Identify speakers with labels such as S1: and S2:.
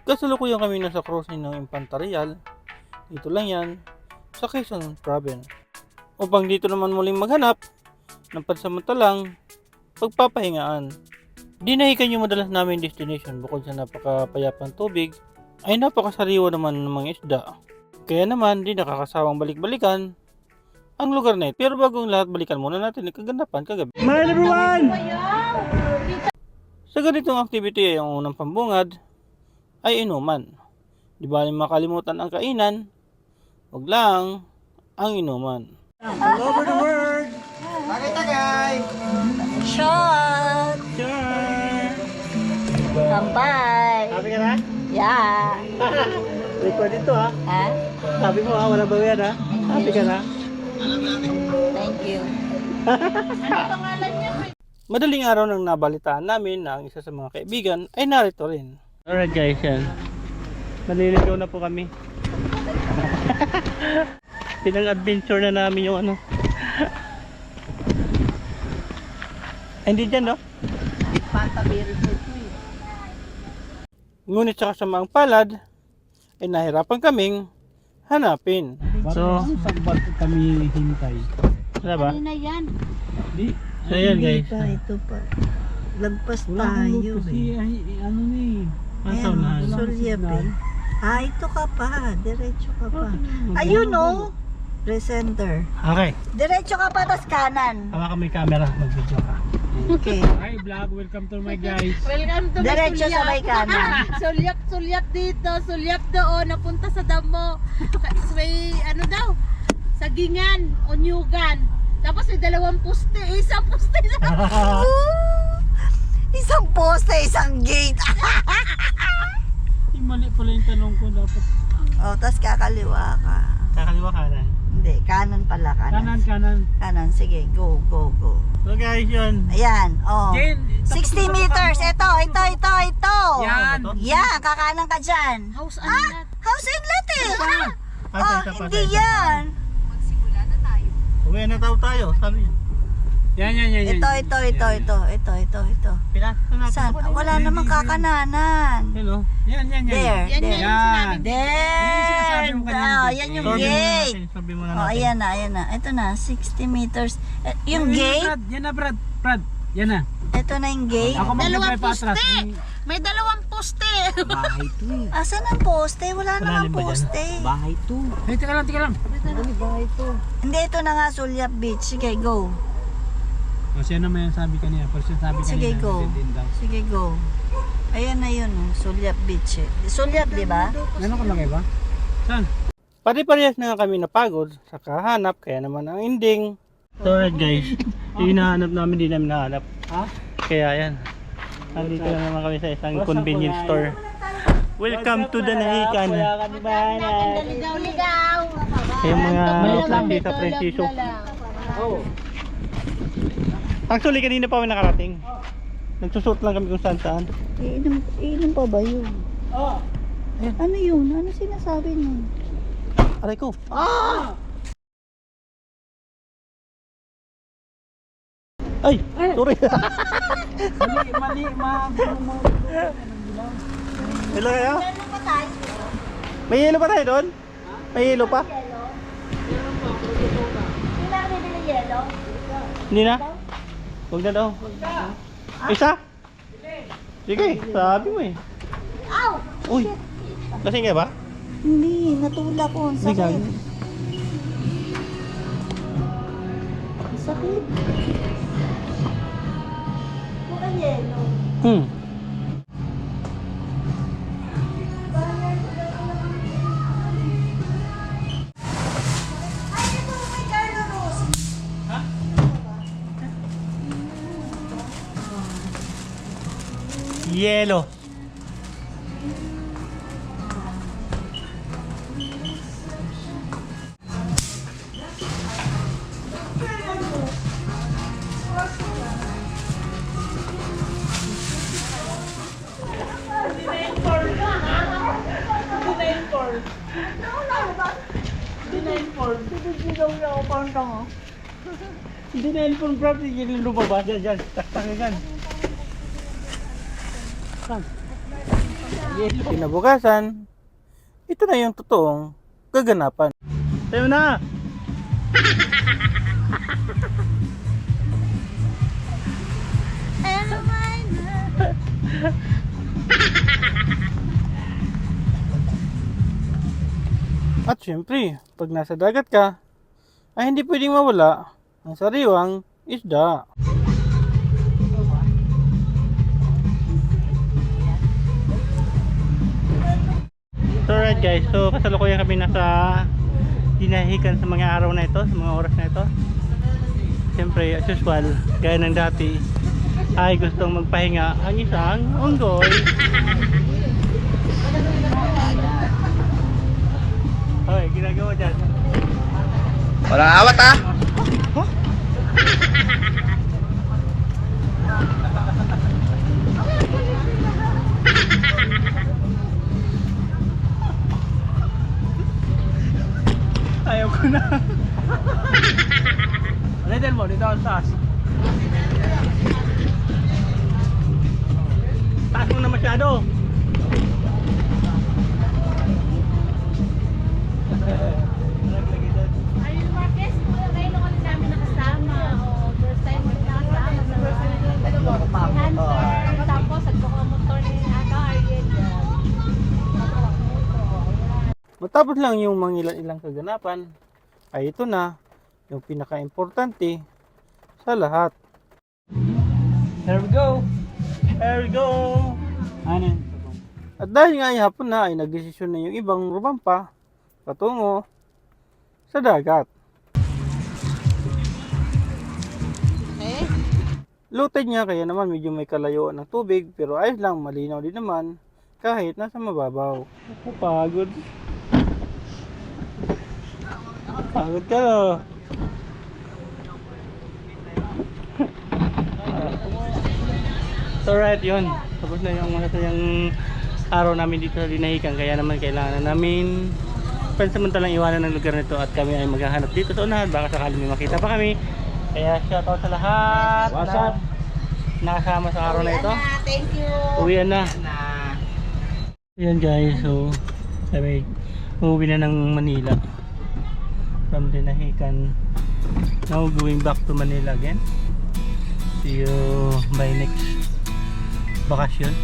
S1: Kasalukuyan kami nasa crossing ng Impantareal, dito lang yan, sa Quezon Province. Upang dito naman muling maghanap ng pansamantalang pagpapahingaan. Dinahikan yung madalas namin destination bukod sa napakapayapang tubig, ay napakasariwa naman ng mga isda. Kaya naman di nakakasawang balik-balikan ang lugar na ito. Pero bagong lahat, balikan muna natin ang kaganapan kagabi. Mahal everyone! Sa ganitong activity ay ang unang pambungad ay inuman. Di ba makalimutan ang kainan, wag lang ang inuman. All over the world!
S2: Tagay!
S3: Shot!
S1: Sure!
S3: Kampay!
S1: Sabi ka na?
S3: Yeah!
S1: Record dito ha?
S3: Ha?
S1: Sabi mo ha, wala ba yan ha? Sabi ka na?
S3: Thank you.
S1: Madaling araw nang nabalitaan namin na ang isa sa mga kaibigan ay narito rin. Alright guys, yan. Naliligaw na po kami. Pinang-adventure na namin yung ano. Hindi dyan, no? Ngunit sa kasamaang palad, ay nahirapan kaming hanapin. So,
S2: Sagbag kami hintay.
S1: wala ba?
S3: Ano na yan?
S2: Di.
S1: So, yan guys.
S3: Ito pa. Lagpas
S2: Wala akong
S3: tayo
S2: load kasi ano ni.
S1: Asaw na.
S3: Sulyap eh. Ito ka pa. Diretso ka pa. Ayun o. Presenter.
S1: Okay.
S3: Diretso ka pa, tas kanan.
S1: Hawakan mo yung camera. Mag-video ka.
S3: Okay.
S2: Hi vlog, welcome to my guys.
S4: Welcome to
S3: Diretso sa may kanan.
S4: Sulyap dito, sulyap doon, napunta sa damo. May ano daw, sagingan, onyugan. Tapos may dalawang poste, isang poste lang.
S3: Isang poste, isang gate.
S2: Mali pala yung tanong ko dapat.
S3: Tas kakaliwa ka.
S1: Kakaliwa kanan.
S3: Hindi, kanan pala.
S2: Kanan.
S3: Kanan, sige. Go.
S1: So guys, yun.
S3: Ayan,
S2: Jen,
S3: 60 meters. Ito.
S2: Yan.
S3: Yan, kakanan ka dyan.
S4: House ano
S3: House inlet eh.
S1: Patay,
S3: Hindi yan.
S1: Uwi na tayo, sabi niya.
S2: Yan.
S3: Ito.
S1: Pinasa natin.
S3: Saan? Wala namang kakananan.
S1: Yun o.
S2: Yan.
S3: There.
S4: Yan yung sinabi.
S3: There.
S2: Yung sinasabi mo kanina.
S3: Yan yung
S1: Sabi muna
S3: gate.
S1: natin, sabi muna
S3: Oh,
S1: natin.
S3: ayan na. Ito na, 60 meters. Yung gate,
S2: Yan na Brad. Yan na.
S3: ito na yung gate.
S2: Ako
S4: Dalawang
S2: maglagay pa atras.
S4: poste. May dalawang poste.
S2: Bahay to eh.
S3: Asan ang poste? Wala
S1: Malalim
S3: namang
S1: ba dyan?
S3: poste.
S2: Bahay to. Hey, teka lang.
S3: Bahay to. Hindi, ito na nga, Sulyap Beach. Sige, go.
S2: O siya naman yung sabi kanina. Pero siya sabi kanina.
S3: Sige, go.
S2: din daw.
S3: Sige, go. Ayan na yun, Sulyap Beach eh. Sulyap, di ba?
S2: Gano'n ka lagay ba? Saan?
S1: Pare-parehas na nga kami napagod sa kahanap, kaya naman ang ending. So alright guys, yung hinahanap namin di namin nahanap.
S2: Ha?
S1: Kaya yan. Nandito na naman kami sa isang convenience store. Welcome to the Nahikan.
S4: Ligaw-ligaw.
S1: Yung mga klase sa Preciso. Actually kanina pa kami nakarating. Nagsusot lang kami kung saan saan.
S3: Iinom pa ba yun? Ano yun? Ano sinasabi nun?
S1: Aray ko. Ay! Sorry!
S2: Mali.
S1: Hello kayo?
S3: Ano ba tayo?
S1: May yelo pa tayo doon? May yelo pa?
S3: Hindi na bibili yelo?
S1: Hindi na? Huwag na daw. Isa? Sige, sabi mo eh.
S3: Ow!
S1: Uy! Lasing ka ba?
S3: Hindi, natulak ko. Ang
S1: Hindi ka.
S3: sakit. Ang sakit. Walang yelo. Ay, ito kay Carlo Rose.
S1: Yelo. Hindi na inform bro, hindi na lumabas. Diyan, taktakin yan. Kinabukasan, ito na yung totoong kaganapan.
S2: Tayo na!
S1: At syempre, pag nasa dagat ka, ay hindi pwedeng mawala ang sariwang isda.
S2: So alright guys, so kasalukuyan kami nasa dinahikan sa mga araw na ito, sa mga oras na ito. Siyempre, as usual, gaya ng dati, ay gustong magpahinga ang isang unggoy. Hoy, ginagawa dyan.
S5: Walang awat ah.
S2: Ayaw ko na. Level mo, dito ang taas. Taas mo na masyado.
S4: Ayun, Marquez, ngayon lang ulit namin nakasama. First time ulit nakasama sa Hunter. Tapos, nagbuka-motor ni Aka Ariel.
S1: Matapos lang yung mga ilang kaganapan, ay ito na yung pinaka-importante sa lahat.
S2: Here we go. Here we go. Ano yun?
S1: At dahil nga ay hapon na ay nagdesisyon na yung ibang rumampa patungo sa dagat. Low tide nga kaya naman medyo may kalayuan ng tubig pero ayos lang, malinaw din naman kahit nasa mababaw.
S2: Pagod. Pagod ka no. So right yun. Tapos na yung masasayang araw namin dito sa Dinahican. Kaya naman kailangan na namin pansamantalang iwanan ng lugar nito at kami ay maghahanap dito sa unahan. Baka sakali may makita pa kami. Kaya shoutout sa lahat.
S5: What's up?
S2: Nakasama sa araw na ito.
S4: Thank you.
S2: Uwian na. Ayan guys, so kami uuwi na ng Manila from Dinahican. Now going back to Manila again. See you by next bakasyon.